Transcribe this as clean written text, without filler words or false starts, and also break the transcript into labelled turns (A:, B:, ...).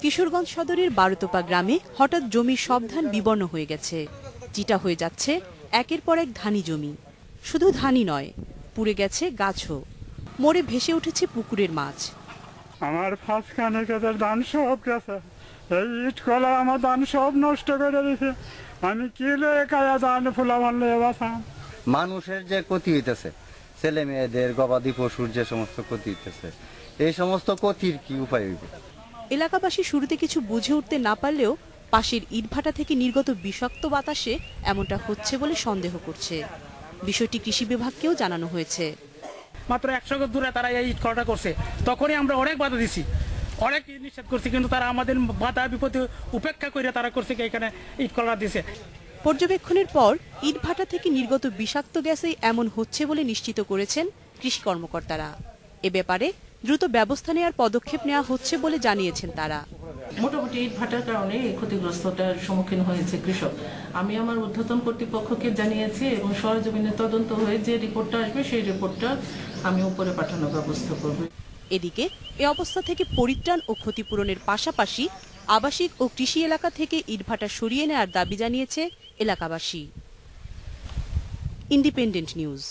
A: কিশোরগঞ্জ সদরের বারোতোপা গ্রামে হঠাৎ জমির সব ধান বিবর্ণ হয়ে গেছে। চিটা হয়ে যাচ্ছে একের পর এক ধানি জমি। শুধু ধানই নয়, পুড়ে গেছে গাছও, মরে ভেসে উঠেছে পুকুরের মাছ।
B: আমার 5 খানেক ধান সব গেছে, এই ইট কলা আমার ধান সব নষ্ট করে দিয়েছে। আমি কিলো একায়া ধান ফুলা মারলে বাসাম।
C: মানুষের যে ক্ষতি হইতেছে, ছেলে মেয়েদের গবাদি পশুর যে সমস্ত ক্ষতি হইতেছে, এই সমস্ত ক্ষতির কি উপায় হইবে?
A: এলাকাবাসী শুরুতে কিছু বুঝে উঠতে না পারলেও পাশের ইটভাটা থেকে নির্গত বিষাক্ত বাতাসে এমনটা হচ্ছে বলে সন্দেহ করছে। বিষয়টি কৃষি বিভাগকেও জানানো হয়েছে।
D: মাত্র 100 গজ দূরে তারা এই ইট কলাটা করছে, তখনই আমরা অনেক বাধা দিছি, অনেক নিষেধ করছি, কিন্তু তারা আমাদের বাধা বিপত্তি উপেক্ষা করে তারা করছে এখানে ইট কলা দিছে।
A: পর্যবেক্ষণের পর ইটভাটা থেকে নির্গত বিষাক্ত গ্যাসেই এমন হচ্ছে বলে নিশ্চিত করেছেন কৃষি কর্মকর্তারা। এ ব্যাপারে দ্রুত ব্যবস্থা নেওয়ার পদক্ষেপ নেওয়া হচ্ছে বলে জানিয়েছেন তারা।
E: মোটামুটি ইট ভাটার কারণে এই ক্ষতিগ্রস্ততার সম্মুখীন হয়েছে কৃষক। আমি আমার ঊর্ধ্বতন কর্তৃপক্ষকে জানিয়েছি এবং সরেজমিনে তদন্ত হয়ে যে রিপোর্টটা আসবে সেই রিপোর্টটা আমি উপরে পাঠানোর ব্যবস্থা করব।
A: এদিকে এ অবস্থা থেকে পরিত্রাণ ও ক্ষতিপূরণের পাশাপাশি আবাসিক ও কৃষি এলাকা থেকে ইটভাটা সরিয়ে নেওয়ার দাবি জানিয়েছে এলাকাবাসী। Independent news.